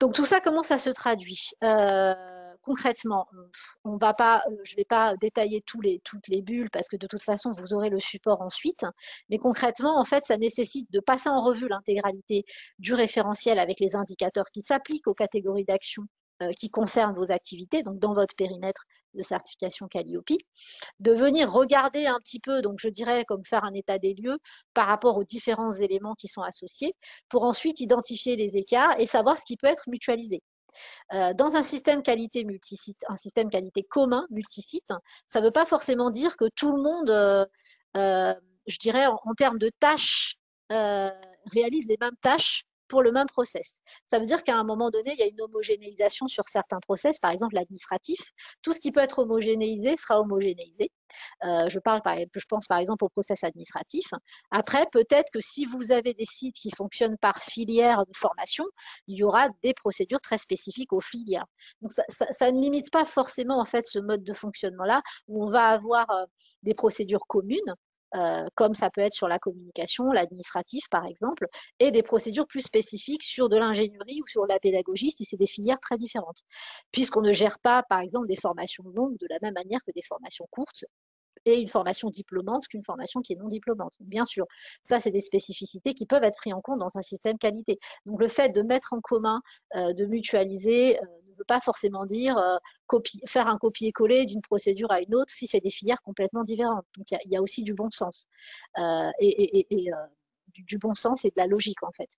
Donc tout ça, comment ça se traduit? Concrètement, on va pas, je ne vais pas détailler toutes les bulles parce que de toute façon, vous aurez le support ensuite. Mais concrètement, en fait, ça nécessite de passer en revue l'intégralité du référentiel avec les indicateurs qui s'appliquent aux catégories d'actions qui concernent vos activités, donc dans votre périmètre de certification Calliope, de venir regarder un petit peu, donc je dirais comme faire un état des lieux par rapport aux différents éléments qui sont associés, pour ensuite identifier les écarts et savoir ce qui peut être mutualisé. Dans un système qualité multisite, un système qualité commun multisite, ça ne veut pas forcément dire que tout le monde, euh, je dirais en termes de tâches, euh, réalise les mêmes tâches pour le même process. Ça veut dire qu'à un moment donné, il y a une homogénéisation sur certains process, par exemple l'administratif. Tout ce qui peut être homogénéisé sera homogénéisé. Je pense par exemple au process administratif. Après, peut-être que si vous avez des sites qui fonctionnent par filière de formation, il y aura des procédures très spécifiques aux filières. Donc ça ne limite pas forcément en fait ce mode de fonctionnement-là où on va avoir des procédures communes. Comme ça peut être sur la communication, l'administratif par exemple, et des procédures plus spécifiques sur de l'ingénierie ou sur la pédagogie si c'est des filières très différentes. Puisqu'on ne gère pas par exemple des formations longues de la même manière que des formations courtes et une formation diplômante qu'une formation qui est non diplômante. Bien sûr, ça, c'est des spécificités qui peuvent être prises en compte dans un système qualité. Donc, le fait de mettre en commun, de mutualiser, ne veut pas forcément dire faire un copier-coller d'une procédure à une autre si c'est des filières complètement différentes. Donc, il y a aussi du bon sens. Du bon sens et de la logique, en fait.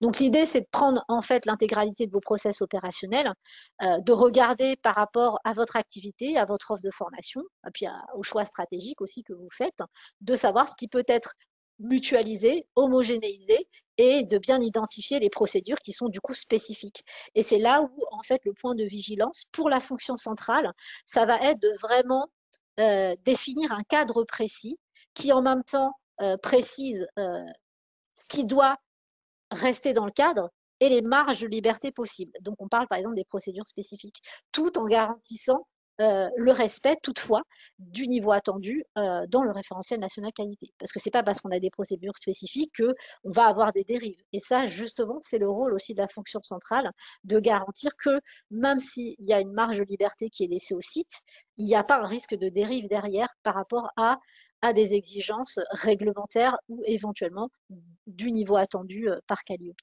Donc l'idée, c'est de prendre en fait l'intégralité de vos process opérationnels, de regarder par rapport à votre activité, à votre offre de formation, et puis au choix stratégique aussi que vous faites, de savoir ce qui peut être mutualisé, homogénéisé et de bien identifier les procédures qui sont du coup spécifiques. Et c'est là où en fait le point de vigilance pour la fonction centrale, ça va être de vraiment définir un cadre précis qui en même temps précise ce qui doit rester dans le cadre et les marges de liberté possibles. Donc, on parle par exemple des procédures spécifiques, tout en garantissant le respect toutefois du niveau attendu dans le référentiel national qualité. Parce que c'est pas parce qu'on a des procédures spécifiques qu'on va avoir des dérives. Et ça, justement, c'est le rôle aussi de la fonction centrale de garantir que même s'il y a une marge de liberté qui est laissée au site, il n'y a pas un risque de dérive derrière par rapport à des exigences réglementaires ou éventuellement du niveau attendu par Calliope.